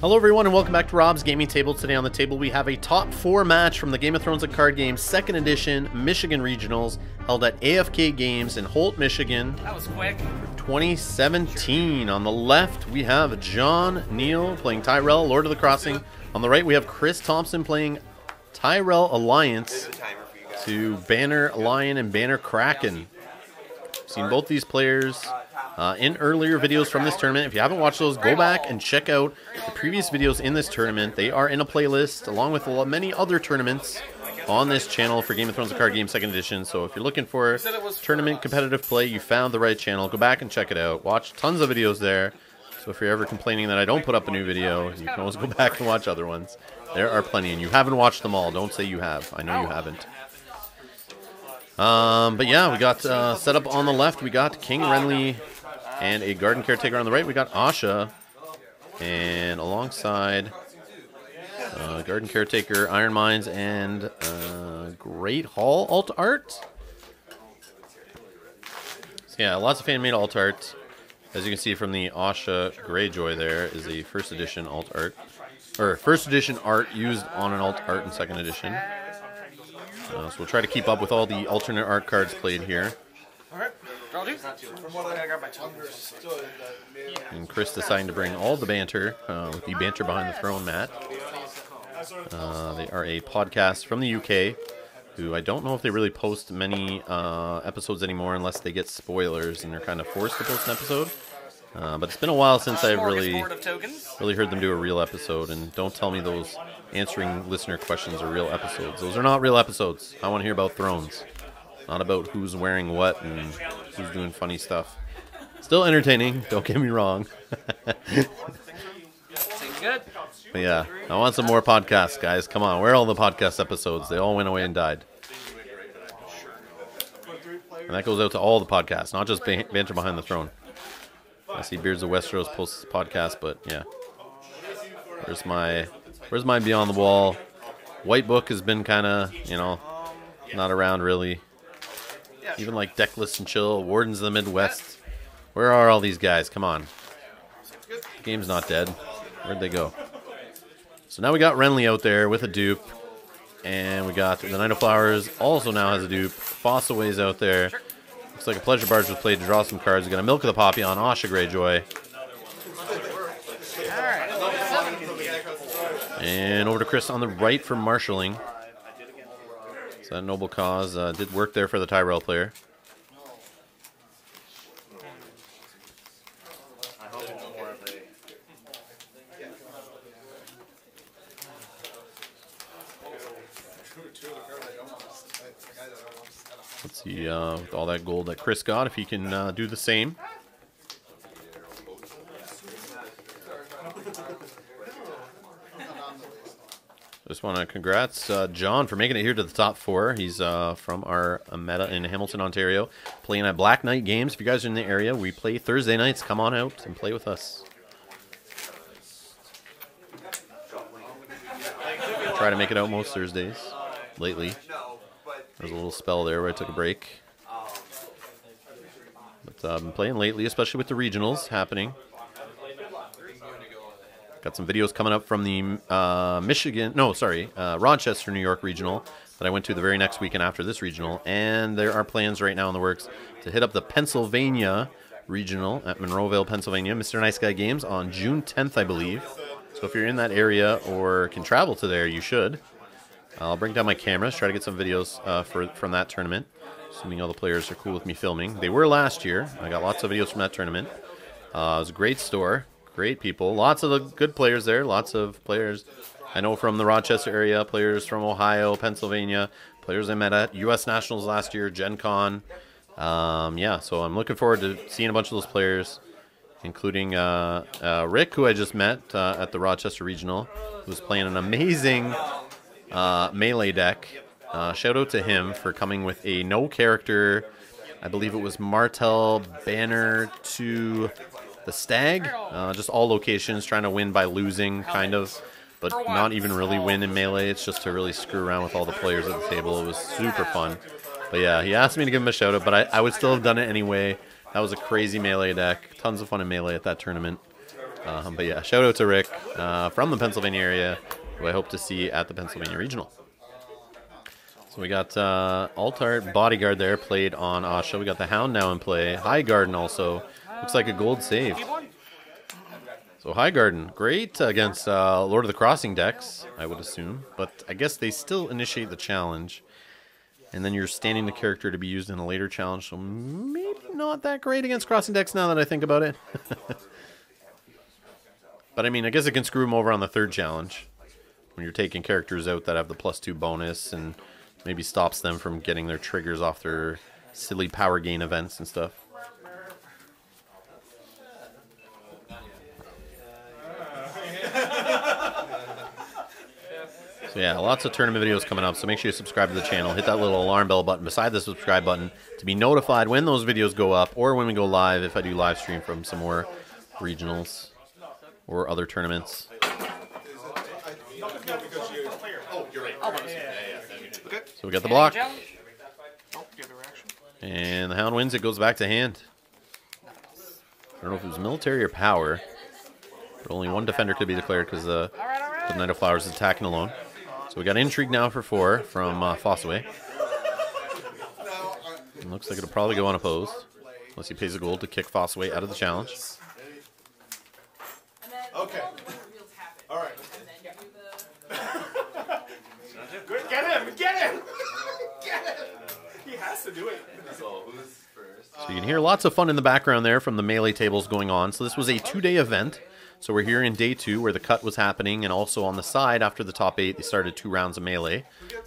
Hello everyone and welcome back to Rob's Gaming Table. Today on the table we have a top 4 match from the Game of Thrones card game 2nd edition Michigan Regionals held at AFK Games in Holt, Michigan. That was quick. 2017. On the left we have John Neal playing Tyrell, Lord of the Crossing. On the right we have Chris Thompson playing Tyrell Alliance to Banner Lion and Banner Kraken. Seen both these players in earlier videos from this tournament. If you haven't watched those, go back and check out the previous videos in this tournament. They are in a playlist along with many other tournaments on this channel for Game of Thrones card game 2nd edition. So if you're looking for tournament competitive play, you found the right channel. Go back and check it out. Watch tons of videos there. So if you're ever complaining that I don't put up a new video, you can always go back and watch other ones. There are plenty, and you haven't watched them all. Don't say you have. I know you haven't. But yeah, we got set up on the left. We got King Renly and a Garden Caretaker on the right. We got Asha, and alongside Garden Caretaker, Iron Mines, and Great Hall alt art. So yeah, lots of fan-made alt art. As you can see from the Asha Greyjoy, there is a first edition alt art, or first edition art used on an alt art in 2nd edition. So we'll try to keep up with all the alternate art cards played here. And Chris deciding to bring all the banter with the Banter Behind the Throne mat. They are a podcast from the UK, who I don't know if they really post many episodes anymore unless they get spoilers and they're kind of forced to post an episode. But it's been a while since I've really heard them do a real episode, and don't tell me those answering listener questions are real episodes. Those are not real episodes. I want to hear about Thrones, not about who's wearing what and who's doing funny stuff. Still entertaining, don't get me wrong. Good. But yeah, I want some more podcasts, guys. Come on, where are all the podcast episodes? They all went away and died. And that goes out to all the podcasts, not just Banter Behind the Throne. I see Beards of Westeros posts this podcast, but yeah. Where's my Beyond the Wall? White Book has been kind of, you know, not around really. Even like Deckless and Chill, Wardens of the Midwest. Where are all these guys? Come on. Game's not dead. Where'd they go? So now we got Renly out there with a dupe. And we got the Knight of Flowers also now has a dupe. Fossaway's out there. Looks like a Pleasure Barge was played to draw some cards. We got a Milk of the Poppy on Asha Greyjoy. And over to Chris on the right for marshalling. So that noble cause did work there for the Tyrell player. Let's see with all that gold that Chris got, if he can do the same. Just want to congrats John for making it here to the top 4. He's from our meta in Hamilton, Ontario, playing at Black Knight Games. If you guys are in the area, we play Thursday nights. Come on out and play with us. Try to make it out most Thursdays lately. There's a little spell there where I took a break. But I've been playing lately, especially with the regionals happening. Got some videos coming up from the Rochester, New York regional that I went to the very next weekend after this regional. And there are plans right now in the works to hit up the Pennsylvania regional at Monroeville, Pennsylvania, Mr. Nice Guy Games on June 10th, I believe. So if you're in that area or can travel to there, you should. I'll bring down my cameras, try to get some videos from that tournament, assuming all the players are cool with me filming. They were last year. I got lots of videos from that tournament. It was a great store. Great people. Lots of the good players there. Lots of players I know from the Rochester area, players from Ohio, Pennsylvania, players I met at U.S. Nationals last year, Gen Con. Yeah, so I'm looking forward to seeing a bunch of those players, including Rick, who I just met at the Rochester Regional, who's playing an amazing melee deck. Shout out to him for coming with a no character, I believe it was Martell Banner to the Stag, just all locations, trying to win by losing, kind of, but not even really win in melee. It's just to really screw around with all the players at the table. It was super fun. But yeah, he asked me to give him a shout out, but I would still have done it anyway. That was a crazy melee deck. Tons of fun in melee at that tournament. But yeah, shout out to Rick from the Pennsylvania area, who I hope to see at the Pennsylvania Regional. So we got Altart Bodyguard there, played on Asha. We got the Hound now in play. High Garden also. Looks like a gold save. So High Garden, great against Lord of the Crossing decks, I would assume. But I guess they still initiate the challenge. And then you're standing the character to be used in a later challenge. So maybe not that great against Crossing decks now that I think about it. But I mean, I guess it can screw them over on the third challenge. When you're taking characters out that have the +2 bonus and maybe stops them from getting their triggers off their silly power gain events and stuff. So yeah, lots of tournament videos coming up, so make sure you subscribe to the channel. Hit that little alarm bell button beside the subscribe button to be notified when those videos go up or when we go live, if I do live stream from some more regionals or other tournaments. So we got the block. And the Hound wins. It goes back to hand. I don't know if it was military or power. But only one defender could be declared because the Knight of Flowers is attacking alone. So we got Intrigue now for 4 from Fossaway. It looks like it'll probably go unopposed. Unless he pays a gold to kick Fossaway out of the challenge. Okay. All right. Good. Get him! Get him! Get him! He has to do it. So who's first? So you can hear lots of fun in the background there from the melee tables going on. So this was a 2-day event. So we're here in day 2 where the cut was happening, and also on the side after the top 8 they started 2 rounds of melee.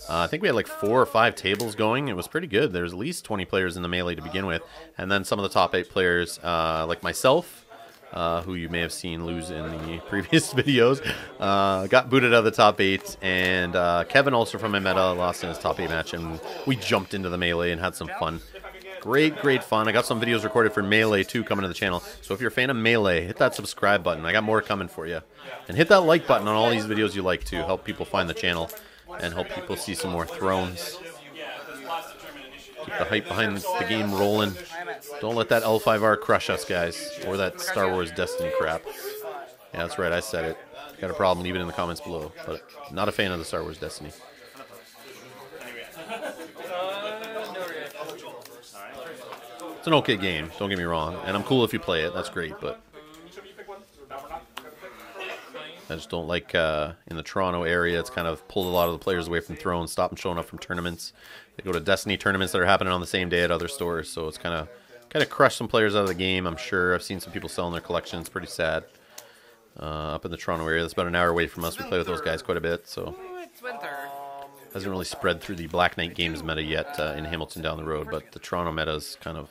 I think we had like 4 or 5 tables going. It was pretty good. There's at least 20 players in the melee to begin with, and then some of the top 8 players like myself, who you may have seen lose in the previous videos, got booted out of the top 8, and Kevin also from my meta lost in his top 8 match, and we jumped into the melee and had some fun. Great fun. I got some videos recorded for Melee too coming to the channel, so if you're a fan of Melee, hit that subscribe button. I got more coming for you. And hit that like button on all these videos you like to help people find the channel and help people see some more thrones. Keep the hype behind the game rolling. Don't let that L5R crush us, guys, or that Star Wars Destiny crap. Yeah, that's right, I said it. Got a problem, leave it in the comments below, but not a fan of the Star Wars Destiny. It's an okay game, don't get me wrong, and I'm cool if you play it, that's great, but I just don't like in the Toronto area, it's kind of pulled a lot of the players away from Thrones, stop them showing up from tournaments. They go to Destiny tournaments that are happening on the same day at other stores, so it's kind of crushed some players out of the game, I'm sure. I've seen some people selling their collections, pretty sad. Up in the Toronto area, that's about an hour away from us, we play with those guys quite a bit, so hasn't really spread through the Black Knight Games meta yet in Hamilton down the road, but the Toronto meta is kind of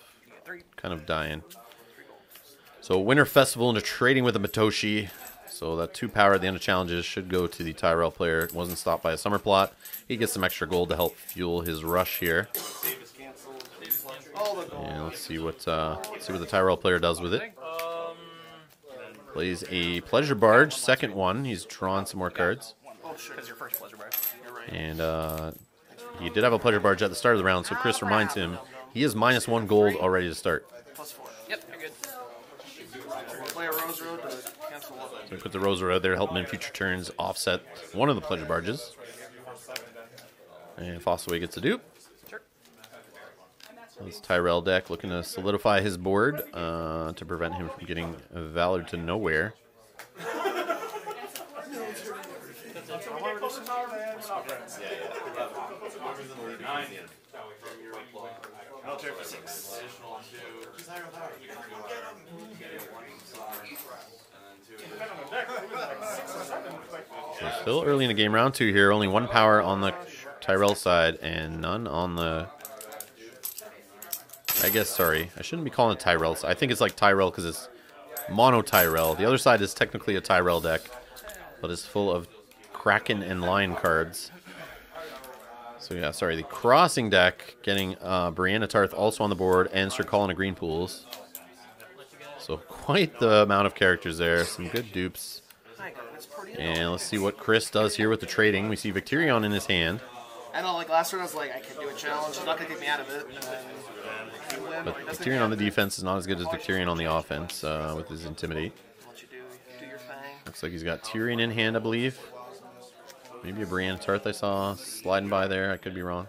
dying. So Winter Festival into trading with the Matoshi. So that 2 power at the end of challenges should go to the Tyrell player. It wasn't stopped by a summer plot. He gets some extra gold to help fuel his rush here. And let's see what the Tyrell player does with it. Plays a Pleasure Barge, second one. He's drawn some more cards. And he did have a Pleasure Barge at the start of the round, so Chris reminds him he is -1 gold already to start. Yep, you're good. Play a Rose Road to cancel one. So we put the Rose Road there, help him in future turns offset one of the Pleasure Barges. And Fossaway gets a dupe. Sure. So this Tyrell deck looking to solidify his board to prevent him from getting Valor to nowhere. So still early in the game, round 2 here. Only 1 power on the Tyrell side and none on the... I guess, sorry, I shouldn't be calling it Tyrell. I think it's like Tyrell because it's mono Tyrell. The other side is technically a Tyrell deck, but it's full of Kraken and Lion cards. So yeah, sorry, the Crossing deck getting Brianna Tarth also on the board and Sir Colin of Green Pools. So quite the amount of characters there. Some good dupes. And let's see what Chris does here with the trading. We see Victirion in his hand. I know, like last round I was like, I can do a challenge. He's not going to take me out of it. But Victirion on the defense is not as good as Victirion on the offense with his Intimidate. What you do Looks like he's got Tyrion in hand, I believe. Maybe a Brienne Tarth I saw sliding by there. I could be wrong.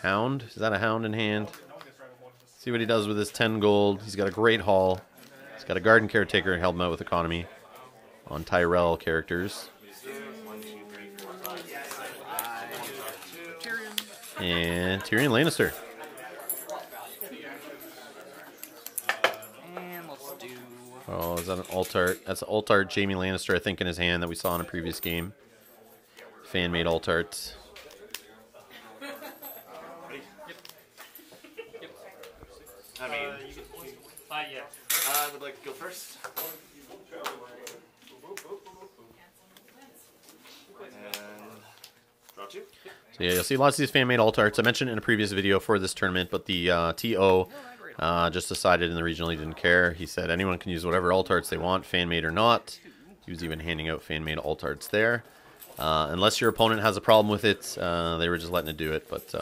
Hound? Is that a Hound in hand? See what he does with his 10 gold. He's got a great haul. He's got a Garden Caretaker and help him out with economy on Tyrell characters. And Tyrion Lannister. And let's do... Oh, is that an Altart? That's an Altart Jaime Lannister, I think, in his hand that we saw in a previous game. Fan-made Altart. I mean, yeah. I would like to go first. And draw 2. So yeah, you'll see lots of these fan-made Altarts. I mentioned in a previous video for this tournament, but the TO just decided in the regional he didn't care. He said anyone can use whatever Altarts they want, fan-made or not. He was even handing out fan-made Altarts there. Unless your opponent has a problem with it, they were just letting it do it. But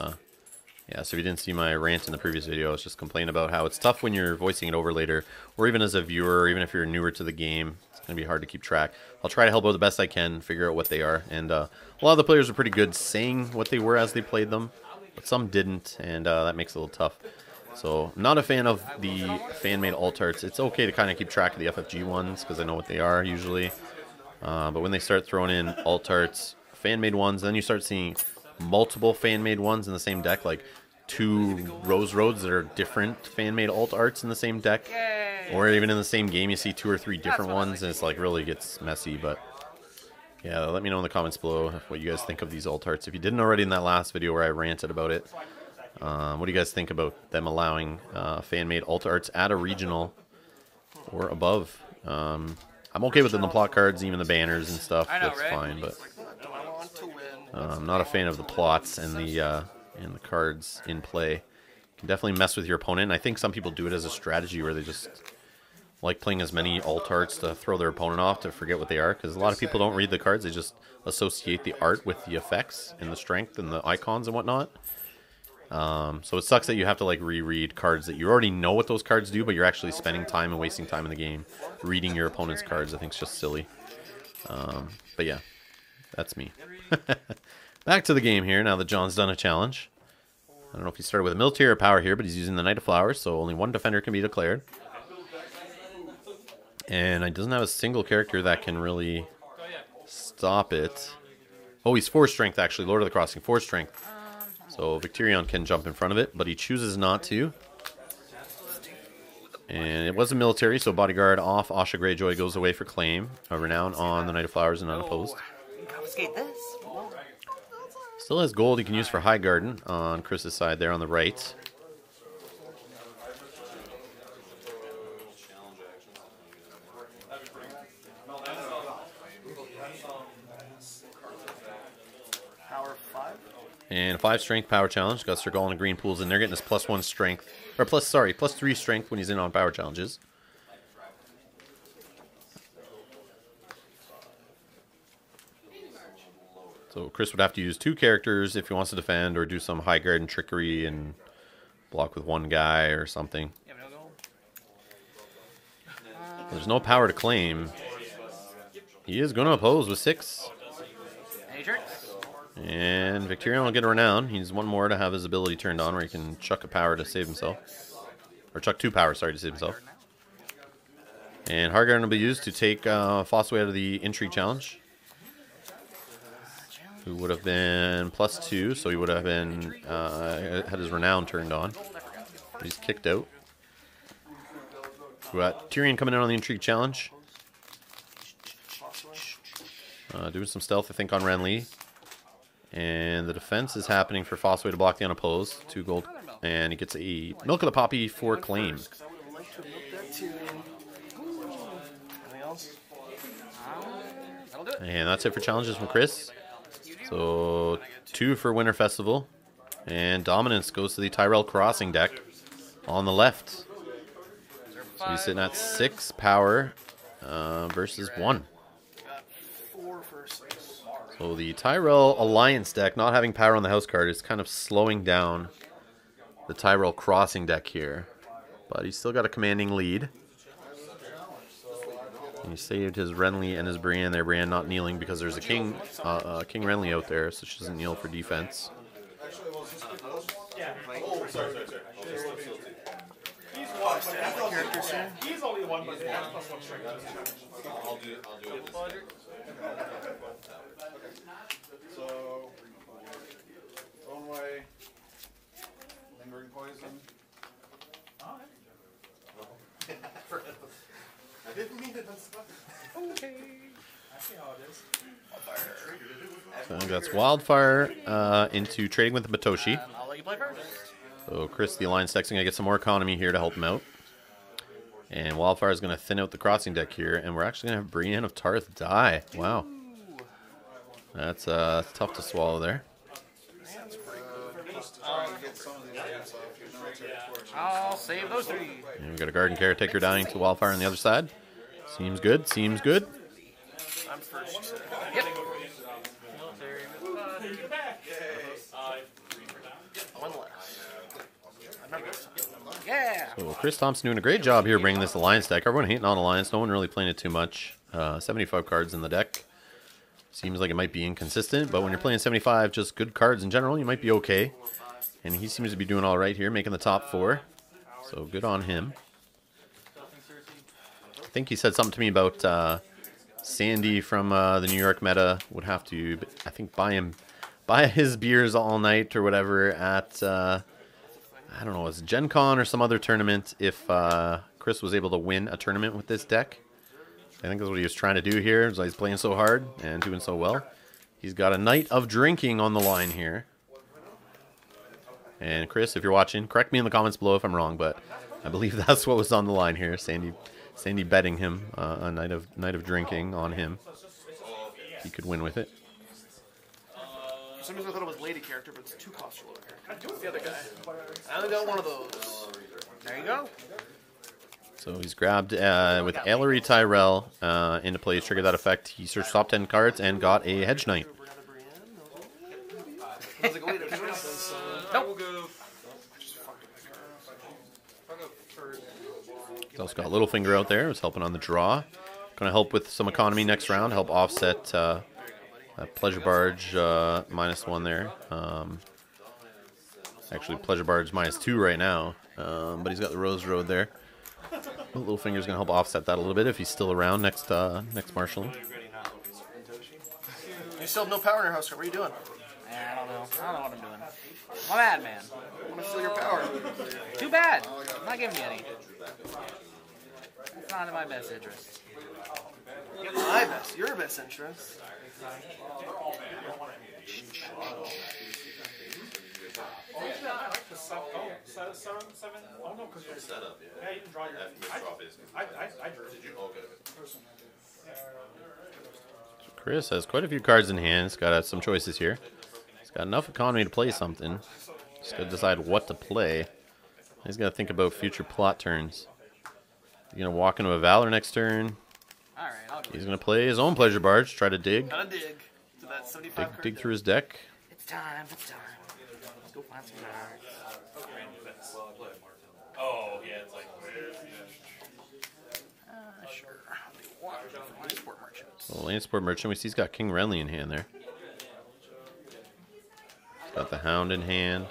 yeah, so if you didn't see my rant in the previous video, I was just complaining about how it's tough when you're voicing it over later, or even as a viewer, or even if you're newer to the game. It's going to be hard to keep track. I'll try to help out the best I can, figure out what they are. And a lot of the players are pretty good saying what they were as they played them, but some didn't, and that makes it a little tough. So, not a fan of the fan-made Altarts. It's okay to kind of keep track of the FFG ones, because I know what they are usually. But when they start throwing in Altarts, fan-made ones, then you start seeing multiple fan-made ones in the same deck, like 2 Rose Roads that are different fan-made Altarts in the same deck. Or even in the same game, you see 2 or 3 different ones, and it's like really gets messy. But yeah, let me know in the comments below what you guys think of these Altarts. If you didn't already in that last video where I ranted about it, what do you guys think about them allowing fan-made Altarts at a regional or above? I'm okay with the plot cards, even the banners and stuff. That's fine, but I'm not a fan of the plots and the cards in play. Can definitely mess with your opponent. I think some people do it as a strategy where they just like playing as many Altarts to throw their opponent off to forget what they are, because a lot of people don't read the cards. They just associate the art with the effects and the strength and the icons and whatnot. So it sucks that you have to like reread cards that you already know what those cards do, but you're actually spending time and wasting time in the game reading your opponent's cards. I think it's just silly. But yeah, that's me. Back to the game here now that John's done a challenge. I don't know if he started with a military or power here, but he's using the Knight of Flowers, so only 1 defender can be declared. And he doesn't have a single character that can really stop it. Oh, he's 4 strength, actually. Lord of the Crossing, 4 strength. So Victarion can jump in front of it, but he chooses not to. And it was a military, so Bodyguard off. Asha Greyjoy goes away for claim. A renown on the Knight of Flowers and unopposed. Confiscate this. Still has gold he can use for High Garden on Chris's side there on the right. Power 5. And 5 strength power challenge. Got Sir Gallon and Green Pools in there, getting his +1 strength. Or +3 strength when he's in on power challenges. So Chris would have to use 2 characters if he wants to defend or do some high guard and trickery and block with 1 guy or something. There's no power to claim. He is going to oppose with 6. And Victarion will get a renown. He needs 1 more to have his ability turned on where he can chuck a power to save himself. Or chuck 2 powers, sorry, to save himself. And High Garden will be used to take Fossway out of the Intrigue Challenge. Who would have been +2, so he would have been had his renown turned on. But he's kicked out. We got Tyrion coming in on the Intrigue Challenge. Doing some stealth, I think, on Renly. And the defense is happening for Fossway to block the unopposed. 2 gold. And he gets a Milk of the Poppy for claim. And that's it for challenges from Chris. So 2 for Winter Festival. And dominance goes to the Tyrell Crossing deck on the left. So he's sitting at 6 power versus 1. So the Tyrell Alliance deck, not having power on the house card, is kind of slowing down the Tyrell Crossing deck here. But he's still got a commanding lead. He saved his Renly and his Brienne there. Brienne not kneeling because there's a King Renly out there, so she doesn't kneel for defense. He's only one, but that's +1 strength. I'll do it. So, one way, lingering poison. I didn't mean it. Okay. I see how it is. So I think that's Wildfire into trading with the Matoshi. I'll let you play first. So Chris, the Alliance deck's going to get some more economy here to help him out. And Wildfire is going to thin out the crossing deck here. And we're actually going to have Brienne of Tarth die. Wow. That's tough to swallow there. I'll save those 3. And we've got a Garden Caretaker dying to Wildfire on the other side. Seems good, seems good. I'm first, you said. Yep. One less. Yeah. So Chris Thompson doing a great job here bringing this Alliance deck. Everyone hating on Alliance. No one really playing it too much. 75 cards in the deck. Seems like it might be inconsistent, but when you're playing 75, just good cards in general, you might be okay. And he seems to be doing all right here, making the top 4. So good on him. I think he said something to me about Sandy from the New York meta would have to, I think, buy his beers all night or whatever at, I don't know, it's Gen Con or some other tournament if Chris was able to win a tournament with this deck. I think that's what he was trying to do here. He's playing so hard and doing so well. He's got a night of drinking on the line here. And Chris, if you're watching, correct me in the comments below if I'm wrong, but I believe that's what was on the line here. Sandy betting him a night of drinking on him. He could win with it. For some reason I thought it was lady character, but it's 2 postular character. It's the other guy. I only got one of those. There you go. So he's grabbed with Ellery Tyrell into play. He's triggered that effect. He searched top 10 cards and got a Hedge Knight. Nope. He's also got Littlefinger out there. Who's helping on the draw. Going to help with some economy next round. Help offset Pleasure Barge -1 there. Actually, Pleasure Barge -2 right now. But he's got the Rose Road there. Littlefinger's going to help offset that a little bit if he's still around next Marshall. You still have no power in your house. What are you doing? I don't know. I don't know what I'm doing. I'm a madman. I want to steal your power. Too bad. I'm not giving you any. It's not in my best interest. Your best interest. Seven. Oh no, because you're set up. Yeah, you can draw your. I drew. Did you? Okay. Chris has quite a few cards in hand. He's got some choices here. He's got enough economy to play something. Just got to decide what to play. He's got to think about future plot turns. He's going to walk into a Valor next turn. Alright, I'll go. He's going to play his own Pleasure Barge, try to dig. Gotta dig to that 75 Dig through his deck. It's time. Let's go find some cards. Oh yeah, it's like. Sure. I'll do one for my sport merchants. So Land Sport Merchant, we see he's got King Renly in hand there. He's got the Hound in hand.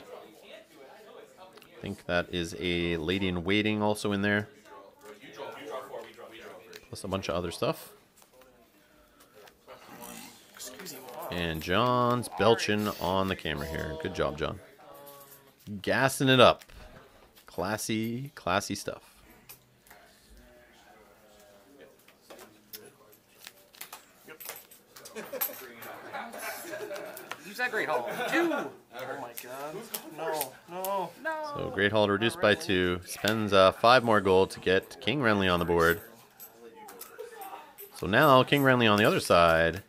I think that is a Lady in Waiting also in there. Plus a bunch of other stuff. And John's belching on the camera here. Good job, John. Gassing it up. Classy, classy stuff. Use that Great Hall. 2! Oh my god. No. So Great Hall reduced by 2. Spends 5 more gold to get King Renly on the board. So now King Renly on the other side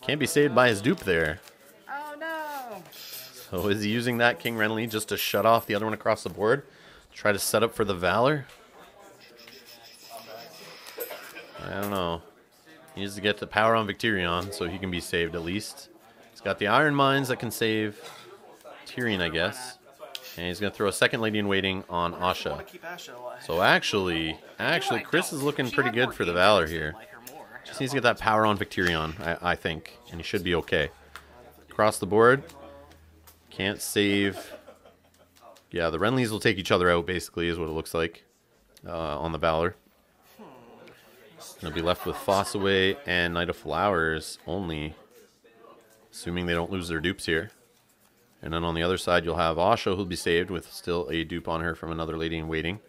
can't be saved by his dupe there. Oh no! So is he using that King Renly just to shut off the other one across the board? Try to set up for the Valor? I don't know. He needs to get the power on Victirion so he can be saved at least. He's got the Iron Mines that can save Tyrion, I guess. And he's going to throw a second lady in waiting on I want Asha. to keep Asha alive. So actually, Chris is looking pretty good for the Valor here. Just needs to get that power on Victirion, I think, and he should be okay. Across the board, can't save. Yeah, the Renlies will take each other out, basically, is what it looks like on the Valor. Gonna be left with Fossaway and Knight of Flowers only, assuming they don't lose their dupes here. And then on the other side, you'll have Asha, who'll be saved with still a dupe on her from another lady in waiting.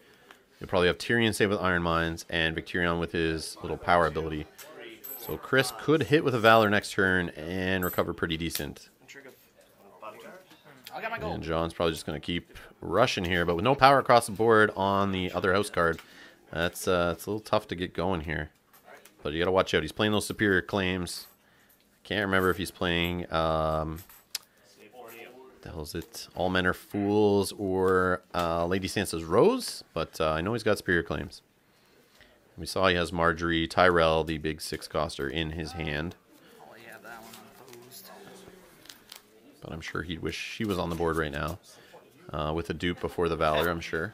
You'll probably have Tyrion saved with Iron Mines and Victirion with his little power ability. So Chris could hit with a Valor next turn and recover pretty decent. I got my gold. And John's probably just going to keep rushing here, but with no power across the board on the other house card, it's a little tough to get going here. But you got to watch out. He's playing those superior claims. Can't remember if he's playing, what the hell is it? All Men Are Fools or Lady Sansa's Rose, but I know he's got superior claims. We saw he has Marjorie, Tyrell, the big 6-coster, in his hand. Oh, yeah, that one opposed. But I'm sure he'd wish she was on the board right now. With a dupe before the Valor, I'm sure.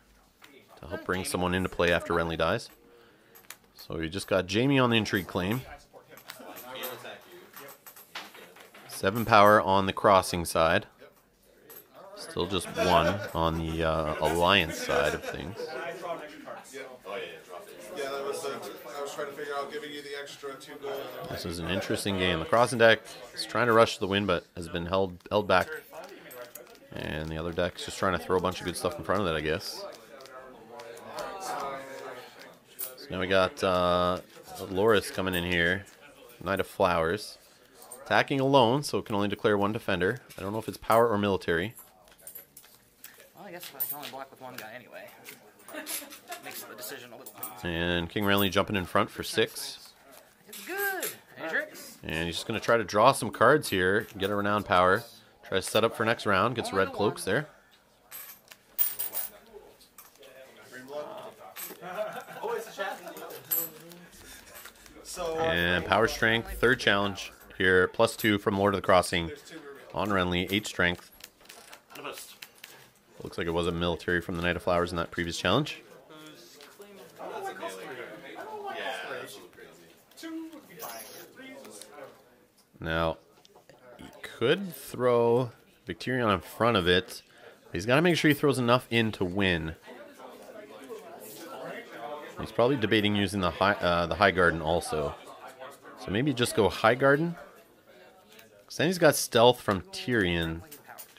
To help bring someone into play after Renly dies. So we just got Jamie on the Intrigue claim. 7 power on the Crossing side. Still just 1 on the Alliance side of things. Yeah, that was I was trying to figure out giving you the extra 2 gold. This is an interesting game. The Crossing deck is trying to rush to the win, but has been held back. And the other deck's just trying to throw a bunch of good stuff in front of it, I guess. So now we got Loris coming in here. Knight of Flowers. Attacking alone, so it can only declare 1 defender. I don't know if it's power or military. Well, I guess I can only block with 1 guy anyway. Makes the decision a little bit. And King Renly jumping in front for 6. It's good. Any tricks? And he's just going to try to draw some cards here. Get a renowned power. Try to set up for next round. Gets red cloaks there. And power strength, 3rd challenge here. +2 from Lord of the Crossing on Renly. 8 strength. Looks like it was a military from the Knight of Flowers in that previous challenge. Now, he could throw Victirion in front of it. He's got to make sure he throws enough in to win. He's probably debating using the High Garden also. So maybe just go High Garden. Because then he's got Stealth from Tyrion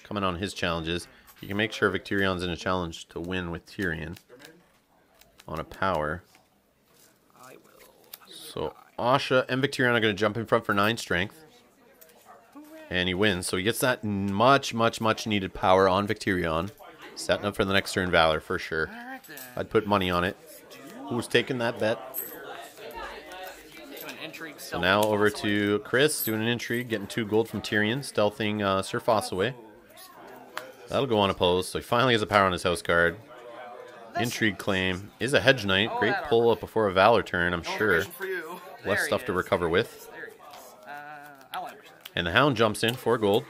coming on his challenges. You can make sure Victirion's in a challenge to win with Tyrion on a power. So Asha and Victirion are going to jump in front for 9 strength. And he wins. So he gets that much needed power on Victirion. Setting up for the next turn Valor for sure. I'd put money on it. Who's taking that bet? So now over to Chris, doing an intrigue, getting 2 gold from Tyrion, stealthing Sir Fossaway. That'll go unopposed, so he finally has a power on his house card. Intrigue claim is a Hedge Knight. Great pull up before a Valor turn, I'm sure. Less stuff to recover with. And the Hound jumps in, 4 gold.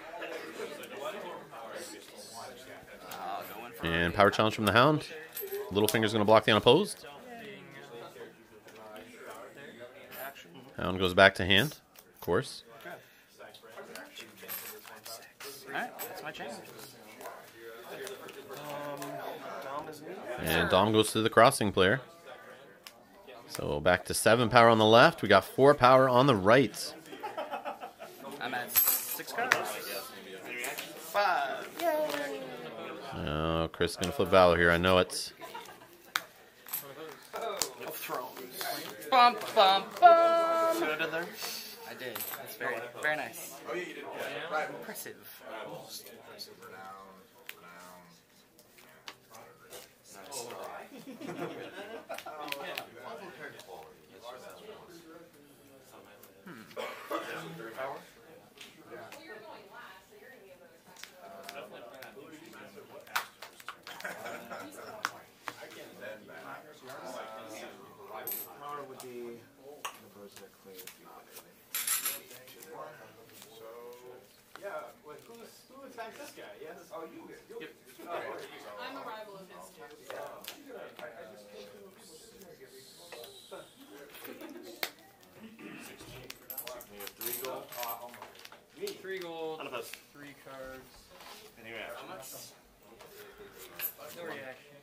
And power challenge from the Hound. Littlefinger's going to block the unopposed. Hound goes back to hand, of course. Alright, that's my change. And Dom goes to the Crossing player. So back to 7 power on the left. We got 4 power on the right. I'm at 6 cards. 5. Yay! Oh, Chris is going to flip Valor here. I know it. Of Thrones. Bum, bum, bum. See what I did there? I did. That's very nice. Oh, yeah, you did. Yeah. Impressive. Who attacks this guy? Yes. Oh, you. Yep. Three gold. Unopposed. 3 cards. Any reactions? No reaction.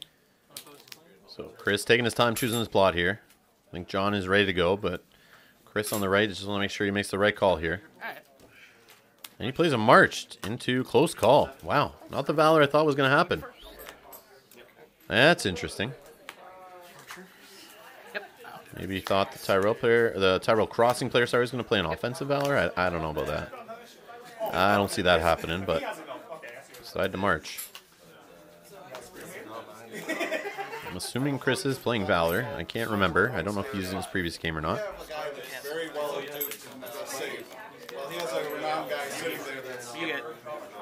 Unopposed. So Chris taking his time choosing his plot here. I think John is ready to go, but Chris on the right just want to make sure he makes the right call here. Alright. And he plays a Marched into close call. Wow, not the Valor I thought was going to happen. That's interesting. Yep. Maybe he thought the Tyrell Crossing player, sorry, was going to play an offensive Valor. I don't know about that. I don't see that happening, but decide to march. I'm assuming Chris is playing Valor. I can't remember. I don't know if he's using his previous game or not. I have a guy that's very well duped and does save. Well, he has a renowned guy sitting there that's You get.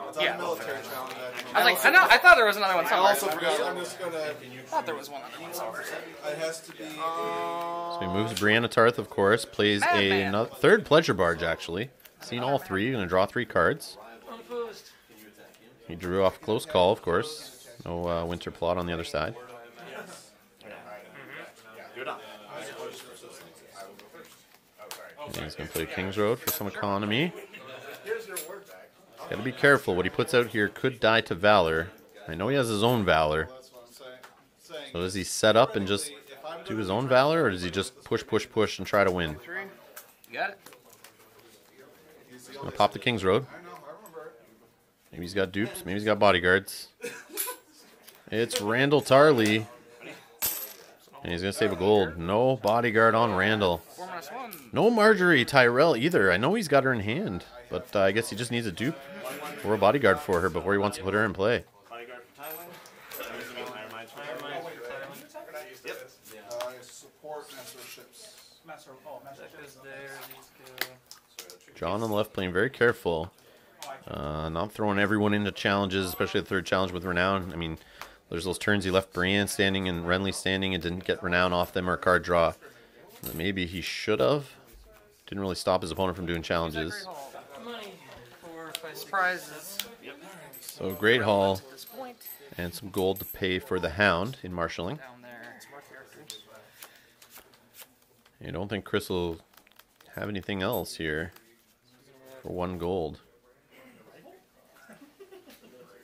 it's on Yeah. a military challenge. I was like, I thought there was another one I somewhere. also forgot. I'm just gonna. I thought there was one other one somewhere. It has to be. So he moves Brianna Tarth, of course. Plays a third Pleasure Barge, actually. Seen all three. Going to draw 3 cards. Unopposed. He drew off close call, of course. No winter plot on the other side. And he's going to play King's Road for some economy. Got to be careful. What he puts out here could die to Valor. I know he has his own Valor. That's what I'm saying. So does he set up and just do his own Valor, or does he just push, and try to win? 3. You got it. He's going to pop the King's Road. I know. I remember it. Maybe he's got dupes. Maybe he's got bodyguards. It's Randall Tarley. And he's going to save a gold. No bodyguard on Randall. 4-1. No Marjorie Tyrell either. I know he's got her in hand, but I guess he just needs a dupe or a bodyguard for her before he wants to put her in play. Bodyguard for Tywin. Support masterships. That goes there. These go. John on the left playing very careful. Not throwing everyone into challenges, especially the third challenge with Renown. I mean, there's those turns he left Brienne standing and Renly standing and didn't get Renown off them or a card draw. Maybe he should have. Didn't really stop his opponent from doing challenges. Money for prizes. So great haul At this point, and some gold to pay for the Hound in marshalling. down there. More characters. I don't think Chris will have anything else here for 1 gold.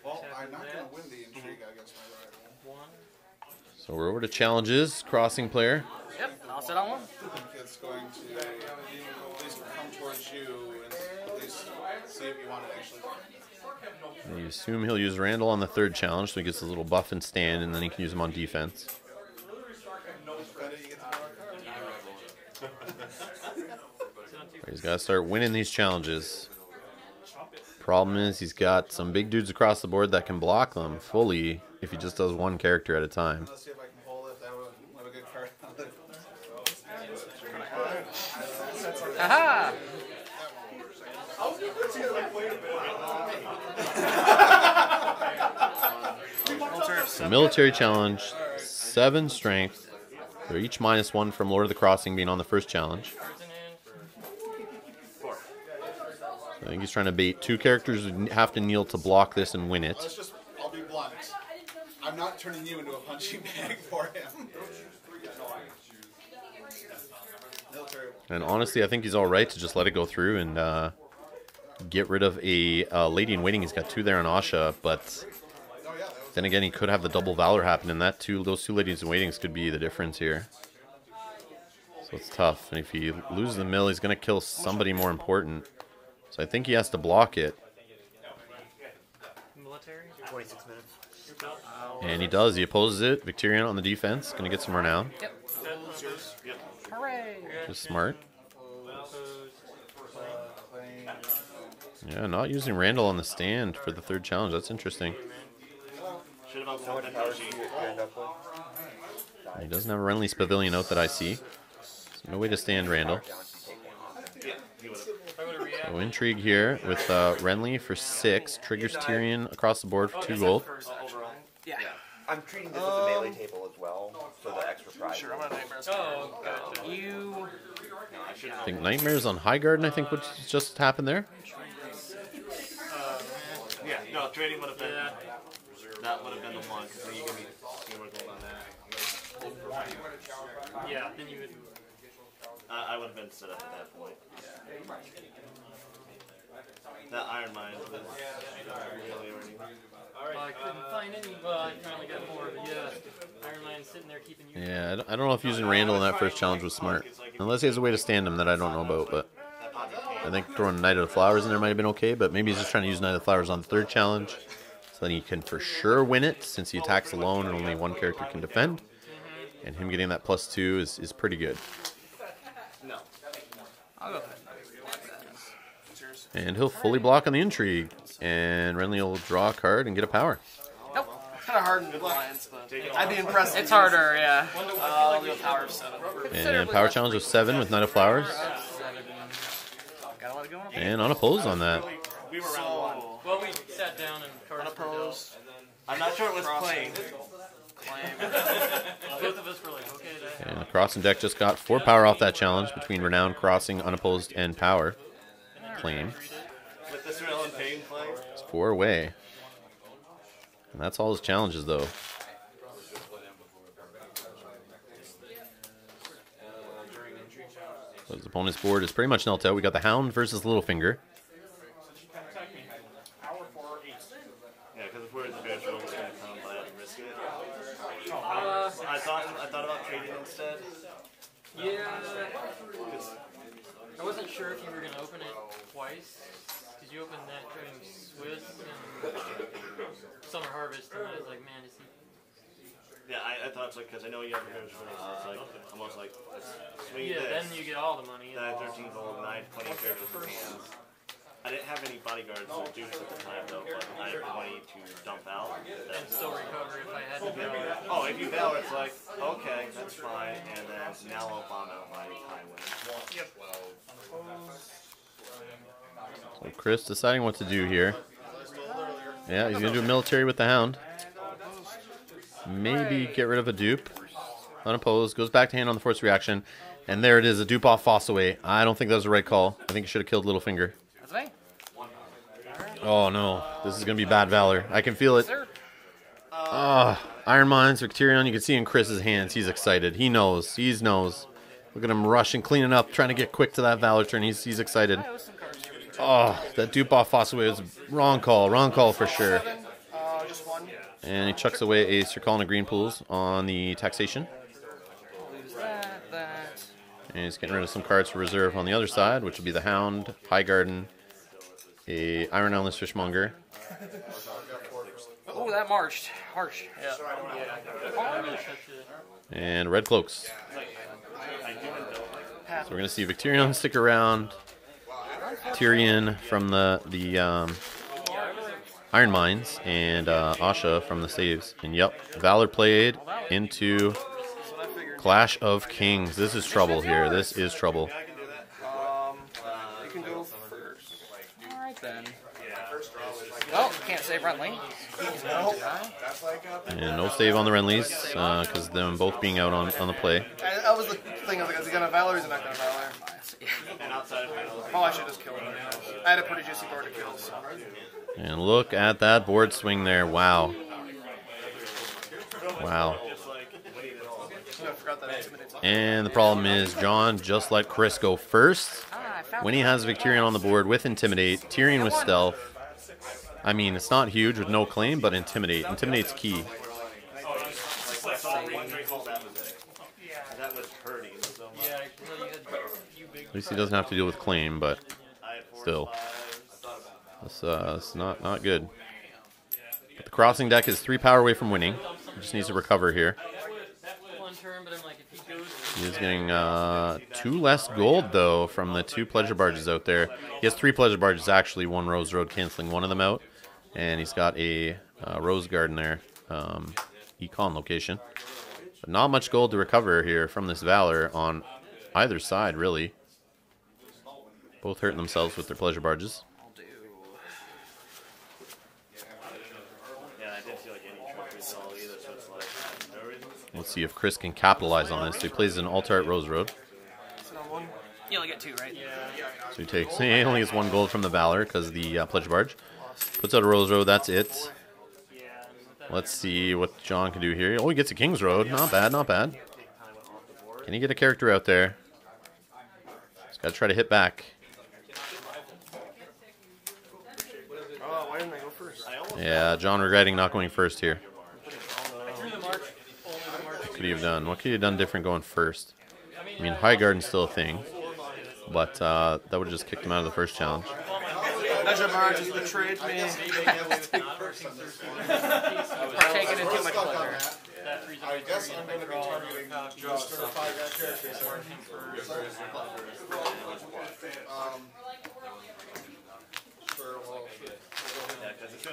Well, I'm not going to win the intrigue against my rival. 1. So we're over to challenges. Crossing player. Yep. I'll sit on 1. I think it's going to at least come towards you and at least see if you want to actually win. You assume he'll use Randall on the third challenge, so he gets a little buff and stand, and then he can use him on defense. He's got to start winning these challenges. Problem is, he's got some big dudes across the board that can block them fully if he just does 1 character at a time. Let's see if I can hold it. That would have a good card on it. Aha! So military challenge, 7 strength. They're each -1 from Lord of the Crossing being on the first challenge. I think he's trying to bait 2 characters who have to kneel to block this and win it. I'll be blunt. I'm not turning you into a punching bag for him. And honestly, I think he's all right to just let it go through and get rid of a lady in waiting. He's got 2 there on Asha, but then again, he could have the double Valor happen, and those 2 ladies in waitings could be the difference here. So it's tough. And if he loses the mill, he's going to kill somebody more important. So I think he has to block it. Military. 26 minutes. And he does. He opposes it. Victorian on the defense. Going to get some renown. Yep. Hooray! Just smart. Yeah, not using Randall on the stand for the third challenge. That's interesting. Should have uploaded energy. He doesn't have a Renly's Pavilion out that I see. So no way to stand Randall. So intrigue here with Renly for 6. Triggers Tyrion across the board for 2 gold. Yeah. I'm treating this as a melee table as well, so the extra prize. Sure, I'm on Nightmares. Oh, gotcha. You. I think Nightmares on High Garden, I think what just happened there. Yeah, no, trading would have been. That would have been the one, because then you give me 2 more gold on that. Yeah, then you would. I would have been set up at that point. That Iron Mine was really earning. I couldn't find any. Well, I finally got more, but yeah. Iron Lion sitting there keeping you. Yeah, I don't know if using Randall in that first challenge was smart. Unless he has a way to stand him that I don't know about, but I think throwing Knight of the Flowers in there might have been okay, but maybe he's just trying to use Knight of the Flowers on the third challenge, so then he can for sure win it, since he attacks alone and only one character can defend. And him getting that +2 is pretty good. No. I'll go ahead. And he'll fully block on the Intrigue, and Renly will draw a card and get a power. Nope. It's kind of hard in Alliance, but I'd be impressed. It's harder, yeah. I'll do a power of 7. And power challenge of 7 with Knight of Flowers. Gotta let it go on a And unopposed on that. We were round 1. Well, we sat down and cards were dealt. unopposed. I'm not sure it was playing. Both of us were like, okay, that. And the Crossing deck just got 4 power off that challenge between Renown, Crossing, Unopposed, and Power. Claim. With the Tyrell and Pain playing. It's 4 away. And that's all his challenges, though. So his opponent's board is pretty much knelt out. We got the Hound versus Littlefinger. Yeah, because if we're in the bear show, it's going to come by and risk it. I thought about trading instead. Yeah. I wasn't sure if you were going to open it twice. Because you opened that during Swiss and Summer Harvest, and I was like, man, is he... Yeah, I thought it's like, because I know you have bear show, so it's like almost like swing Yeah, this. then you get all the money. Then 13 gold, and I had 20 characters in hands. I didn't have any bodyguards or dukes at the time, though, but I had 20 to dump out. And still recover if I had to go. Oh, if you bail, it's like, okay, that's fine, and then now I'll bomb out my high win. Yep. So Chris deciding what to do here. Yeah, he's going to do a military with the Hound. Maybe get rid of a dupe. Unopposed. Goes back to hand on the force reaction. And there it is, a dupe off Fossaway. I don't think that was the right call. I think he should have killed Littlefinger. That's me. Oh no, this is going to be bad Valor. I can feel it. Iron Mines, Victorion, you can see in Chris's hands. He's excited. He knows. He knows. Look at him rushing, cleaning up, trying to get quick to that Valor turn. He's excited. Oh, that dupe off Fossaway was wrong call for sure. Just one. And he chucks away a Sir Colin of Green Pools on the taxation. Lose that. And he's getting rid of some cards for reserve on the other side, which will be the Hound, High Garden, a Iron Islands Fishmonger. Oh, that marched. Harsh. Yeah. And Red Cloaks. So we're going to see Victorion stick around. Tyrion from the Iron Mines, and Asha from the saves. And yep, Valor played into Clash of Kings. This is trouble here. This is trouble. You can go first. Alright then. Oh, can't save Renly. And no save on the Renlies, because them both being out on the play. That was the thing. I was like, is he gonna Valor or is he not gonna Valor? Oh, I should just kill him. I had a pretty juicy board to kill, so. And look at that board swing there. Wow. Wow. I forgot that intimidates. And the problem is John just let Chris go first. When he has Victorion on the board with Intimidate, Tyrion with Stealth. I mean, it's not huge with no claim, but Intimidate. Intimidate's key. That was hurting so much. At least he doesn't have to deal with claim, but still. It's not good. But the Crossing deck is 3 power away from winning. He just needs to recover here. He is getting 2 less gold, though, from the 2 Pleasure Barges out there. He has 3 Pleasure Barges, actually. 1 Rose Road, canceling one of them out. And he's got a Rose Garden there, Econ location. But not much gold to recover here from this Valor on either side, really. Both hurting themselves with their Pleasure Barges. Let's see if Chris can capitalize on this. So he plays an Altart Rose Road. You only get 2, right? So he only gets 1 gold from the Valor because of the Pleasure Barge. Puts out a Rose Road, that's it. Let's see what John can do here. Oh, he gets a King's Road. Not bad, not bad. Can he get a character out there? He's got to try to hit back. Oh, why didn't I go first? Yeah, John regretting not going first here. What could he have done? What could he have done different going first? I mean, High Garden's still a thing, but that would have just kicked him out of the first challenge. Najamar just betrayed me. Partaking in too much pleasure. I guess I'm going to be targeting just for 5 characters.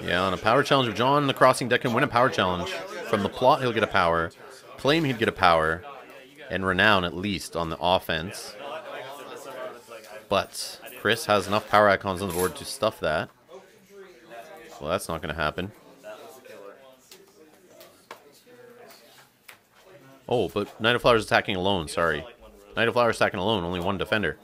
Yeah, on a power challenge, if John the Crossing deck can win a power challenge, from the plot he'll get a power, Flame he'd get a power, and Renown at least on the offense. But Chris has enough power icons on the board to stuff that. Well, that's not going to happen. Oh, but Knight of Flowers attacking alone, sorry. Knight of Flowers attacking alone, only one defender.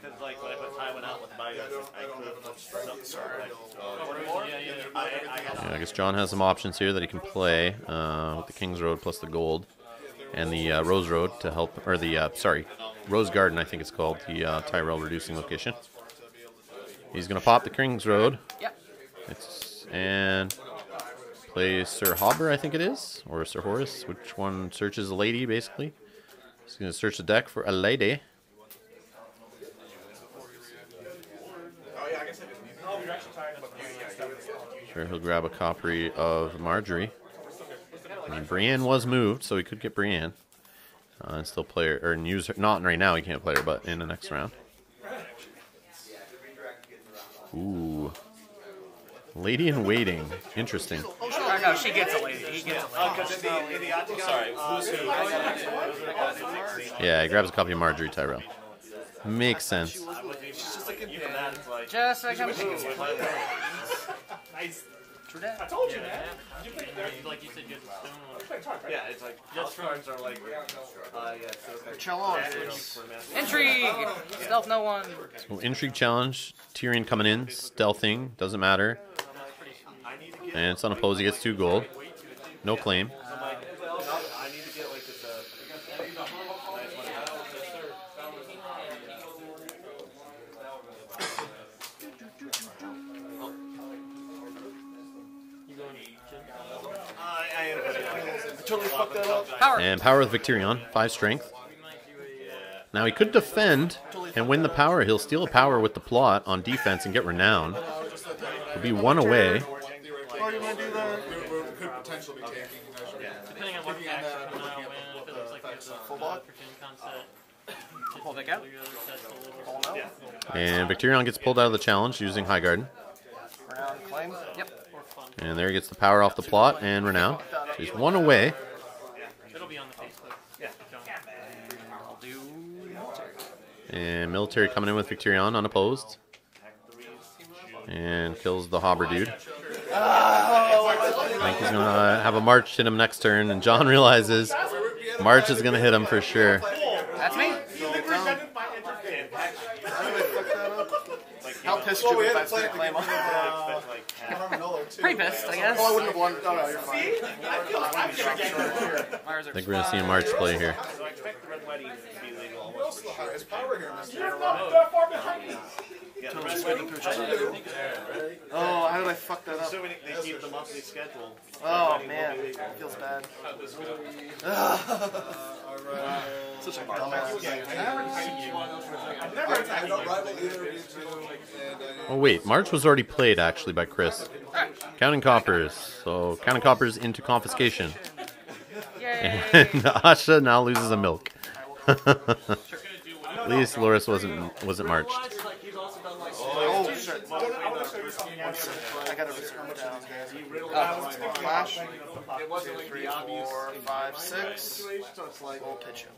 Yeah, I guess John has some options here that he can play with the King's Road plus the gold. And the Rose Road to help, or the, sorry, Rose Garden I think it's called, the Tyrell reducing location. He's going to pop the King's Road. Yep. And play Sir Hobber, I think it is, or Sir Horace, which one searches a lady, basically. He's going to search the deck for a lady. Sure, he'll grab a copy of Marjorie. I mean, Brienne was moved, so he could get Brienne. And still play her, or use her. Not right now, he can't play her, but in the next round. Ooh. Lady in Waiting. Interesting. Oh, no, she gets a lady. He gets a lady. Yeah, he grabs a copy of Marjorie Tyrell. Makes sense. Just like I'm I told you, man. Like you said, yeah, it's like just cards are like, Intrigue! Stealth no one. So Intrigue Challenge. Tyrion coming in. Stealthing. Doesn't matter. And it's unopposed. He gets 2 gold. No claim. Totally fucked that up. Power. And power with Victorion. 5 strength. Now he could defend and win the power. He'll steal a power with the plot on defense and get Renown. He'll be 1 away. Why do you want to do that? Could potentially be taking. Depending on what the action is now, man, if it looks like there's a Full block? concept. Pull back out. All now? And Victorion gets pulled out of the challenge using High Garden. Renown claim? Yep. And there he gets the power off the plot and Renown. So he's 1 away. It'll be on the Facebook. Yeah. I'll do. And Military coming in with Victorion unopposed. And kills the Hobber dude. I think he's going to have a March hit him next turn. And John realizes March is going to hit him for sure. That's me. How pissed you if I didn't claim on? Pretty pissed, I guess. Oh, I wouldn't have won. Oh, no, you're fine. I think we're going to see a March play here. Oh, how did I fuck that up? So they keep the monthly schedule. Oh, man. It feels bad. Such a dumbass. Oh wait, March was already played actually by Chris. Counting coppers. So counting coppers into confiscation. And Asha now loses a milk. At least Loris wasn't marched. Oh, shit. I gotta return it down. Flash. 2, 3, 4, 5, 6. We'll pitch him.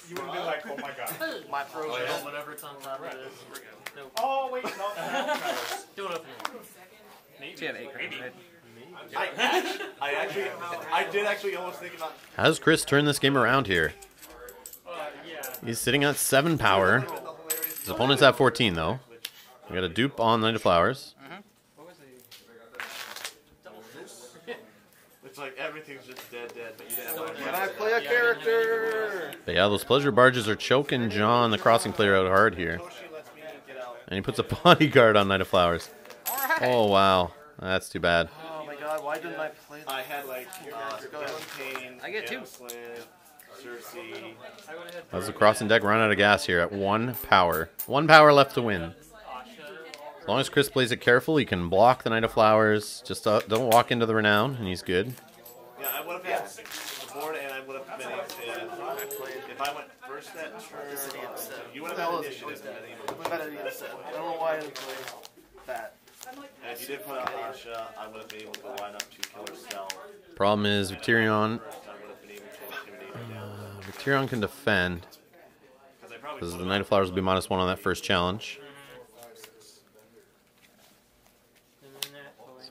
You would be like, oh my god. My pros. Whatever's on top of this. Nope. Oh, wait, no. Do it up. So you have 8 cards, right? I did actually almost think about. How does Chris turn this game around here? He's sitting at 7 power. His opponent's at 14 though. We got a dupe on Knight of Flowers. It's like everything's just dead, but you didn't have Can I play a character? But yeah, those pleasure barges are choking John, the crossing player, out hard here. And he puts a bodyguard on Knight of Flowers. Oh, wow. That's too bad. Oh my god, why didn't I play that? I had like Pain, I get 2. Cersei. How's the crossing deck run out of gas here at 1 power? 1 power left to win. As long as Chris plays it careful, he can block the Knight of Flowers. Just don't walk into the Renown, and he's good. Yeah, I would have had the board, and I would have been able to. If I went first that turn, you would have had initiative. I don't know why I didn't play that. And if you did put out Asha, I would have been able to line up 2 killer stealth. Problem is, Victorion. I would have been able to intimidate him. Victorion can defend. Because the Knight of Flowers will be -1 on that first challenge.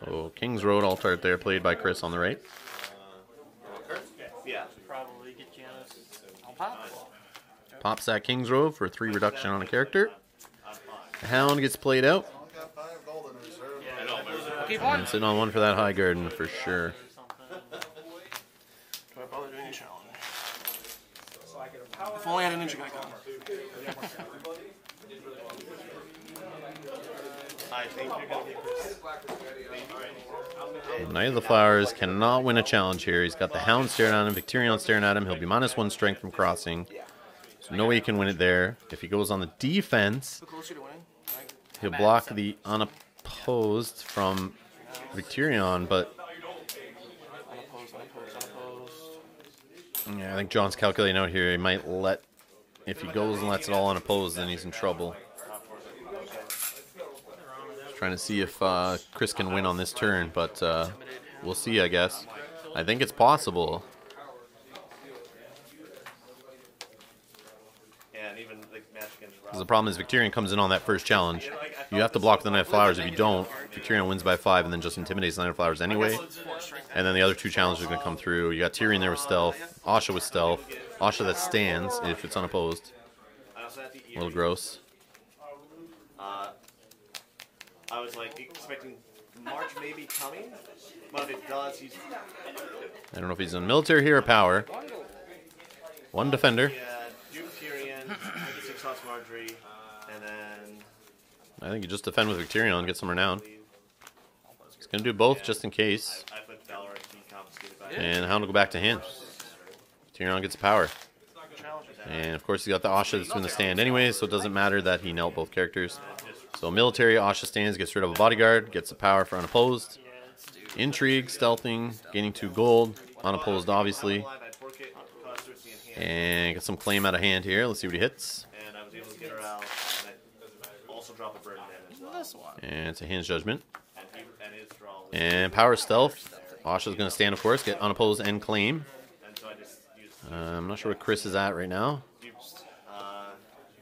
So King's Road Altart there, played by Chris on the right. Yeah. Probably get Janus. I'll pop. Pops that King's Road for 3 reduction on a character. The Hound gets played out. Keep on. And sitting on 1 for that High Garden for sure. Do I bother doing a challenge? If only I had a ninja guy coming. I think you're going to get Chris. Knight of the Flowers cannot win a challenge here. He's got the Hound staring at him, Victorion staring at him. He'll be -1 strength from crossing. So no way he can win it there. If he goes on the defense, Who closer to winning? he'll block the unopposed from Victorion, but yeah, I think John's calculating out here. He might let, if he goes and lets it all unopposed, then he's in trouble. Just trying to see if Chris can win on this turn, but we'll see, I guess. I think it's possible. And even the match against Because the problem is Victorion comes in on that first challenge. You have to block the Knight of Flowers. If you don't, Victorion wins by 5 and then just intimidates the Knight of Flowers anyway. And then the other 2 challenges are going to come through. You got Tyrion there with stealth, Asha with stealth, Asha that stands if it's unopposed. A little gross. I was like expecting March maybe coming, but if it does, he's I don't know if he's in military here or power. 1 defender. Duke Tyrion, 6 house Marjorie, and then I think you just defend with Victorion and get some renown. He's going to do both just in case. I put Valor to be confiscated by And Hound will go back to hand. Victorion gets power. And of course, he's got the Asha that's doing the stand anyway, so it doesn't matter that he knelt both characters. So military, Asha stands, gets rid of a bodyguard, gets the power for unopposed. Intrigue, stealthing, gaining 2 gold, unopposed obviously. And get some claim out of hand here. Let's see what he hits. and I was able to get her out, and I also drop a burden in as well. And it's a hand's judgment. And his draw was, And power stealth. Asha's going to stand, of course, get unopposed and claim. and so I just used I'm not sure what Chris is at right now. dupes.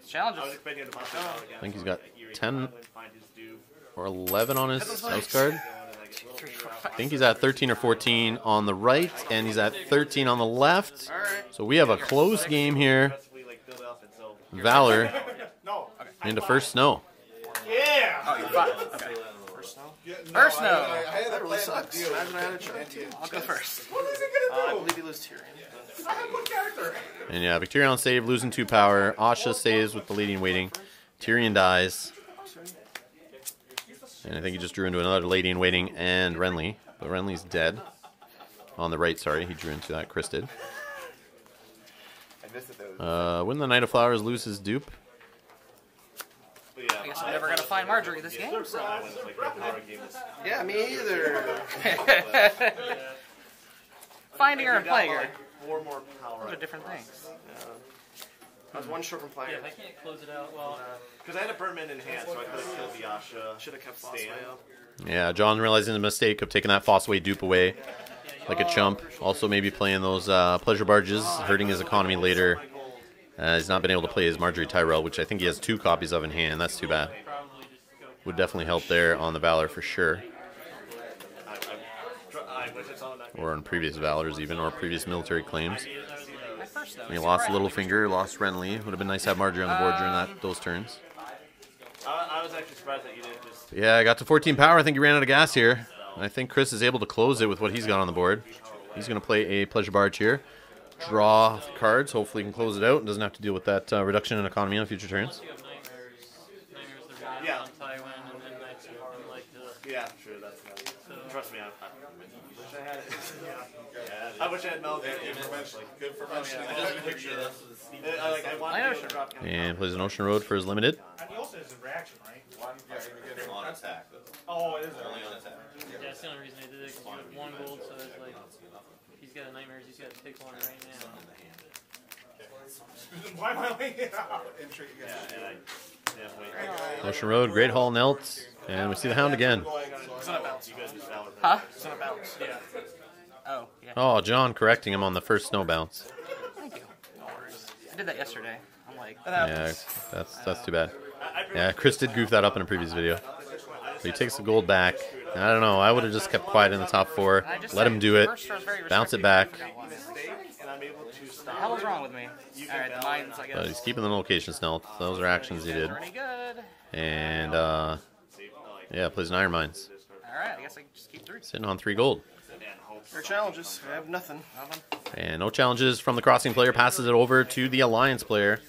Challenges. I was expecting him to pop it out again. I think he's got 10 Find his due, or 11 on his house card. and I get 3, 4, I 5. think he's at 13 or 14 on the right, and he's at 13 on the left. So we have a close game here. progressively like build up, and so Valor No. into first snow. Yeah. Oh, you're 5. Okay. First snow? First snow. I had That really sucks. Imagine I had a chart. I'll go first. What is it I gonna do? believe he loses Tyrion. I have one character. And yeah, Victorion save, losing 2 power. Asha saves with the leading waiting. Tyrion dies. And I think he just drew into another lady in waiting and Renly. But Renly's dead. On the right, sorry. He drew into that. Chris did. I missed it though. When the Knight of Flowers loses dupe. but yeah, I guess I'm never gonna find Marjorie this game. So. I went like the power game is Yeah, me either. Finding her and playing her. like 4 more power. Those are different things. I was 1 short from playing. Yeah, if I can't close it out, well, Because I had a Birdman in hand, so I could have killed the Asha. Should have kept Stand. Fossway up. Yeah, John realizing the mistake of taking that Fossway dupe away like a chump. Also maybe playing those pleasure barges, hurting his economy later. He's not been able to play his Marjorie Tyrell, which I think he has 2 copies of in hand. That's too bad. probably just go. Would definitely help there on the Valor for sure. I wish I saw that. Or on previous Valors even, or previous military claims. My first though. He lost Littlefinger, lost Renly. Would have been nice to have Marjorie on the board during those turns. I was actually surprised that you didn't just. Yeah, I got to 14 power. I think he ran out of gas here. I think Chris is able to close it with what he's got on the board. He's going to play a Pleasure Barge here. Draw the cards. Hopefully he can close it out and doesn't have to deal with that reduction in economy on future turns. Yeah. On Tywin and then next to like the. Yeah, sure, that's another. Trust me, I wish I had it. Yeah. I wish I had Melvin. Good for mentioning. I just picture this. I want to be able to drop him. And plays an Ocean Road for his limited. And he also has a reaction, right? On attack, though. Oh, it is Only on attack. Yeah, that's the only reason I did it, because you have 1 gold, so it's like, if he's got a Nightmares, he's got to pick one right now. Why am I waiting? Entry Ocean Road, Great Hall, Nelt. And we see the Hound again. It's on a bounce. Huh? It's on a bounce. Yeah. Oh, yeah. Oh, John correcting him on the first snow bounce. Thank you. No worries. I did that yesterday. I'm like, Yeah, that's too bad. Yeah, Chris did goof that up in a previous video. So he takes the gold back. I don't know. I would have just kept quiet in the top 4. Let him do it. Bounce it back. What the hell is wrong with me? Alright, the mines, I guess. He's keeping the location Snelt. Those are actions he did. Pretty good. And, yeah, plays an Iron Mines. Alright, I guess I can just keep 3. Sitting on 3 gold. Your challenges. I have nothing. And no challenges from the Crossing player. Passes it over to the Alliance player.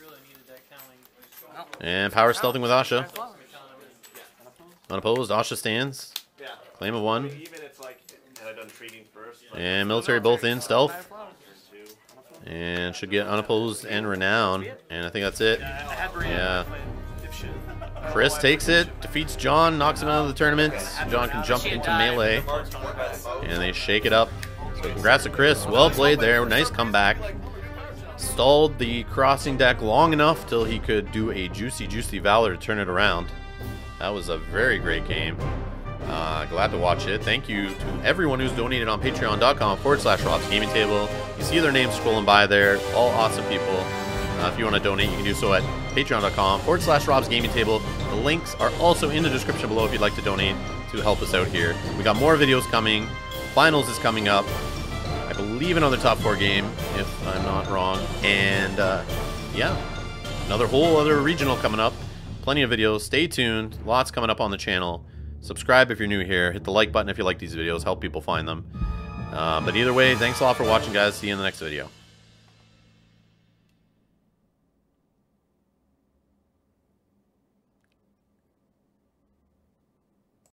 And power stealthing with Asha. Unopposed. Asha stands. Claim of 1. And military both in stealth. And should get unopposed and renown. And I think that's it. Yeah. Chris takes it, defeats John, knocks him out of the tournament. John can jump into melee. And they shake it up. So congrats to Chris. Well played there. Nice comeback. Stalled the Crossing deck long enough till he could do a juicy Valor to turn it around. That was a very great game. Glad to watch it. Thank you to everyone who's donated on patreon.com/Rob's Gaming Table. You see their names scrolling by there. All awesome people. If you want to donate, you can do so at patreon.com/Rob's Gaming Table. The links are also in the description below if you'd like to donate to help us out here. We got more videos coming. Finals is coming up. I believe another top 4 game, if I'm not wrong. And yeah, another whole other regional coming up. Plenty of videos. Stay tuned. Lots coming up on the channel. Subscribe if you're new here. Hit the like button if you like these videos. Help people find them. But either way, thanks a lot for watching, guys. See you in the next video.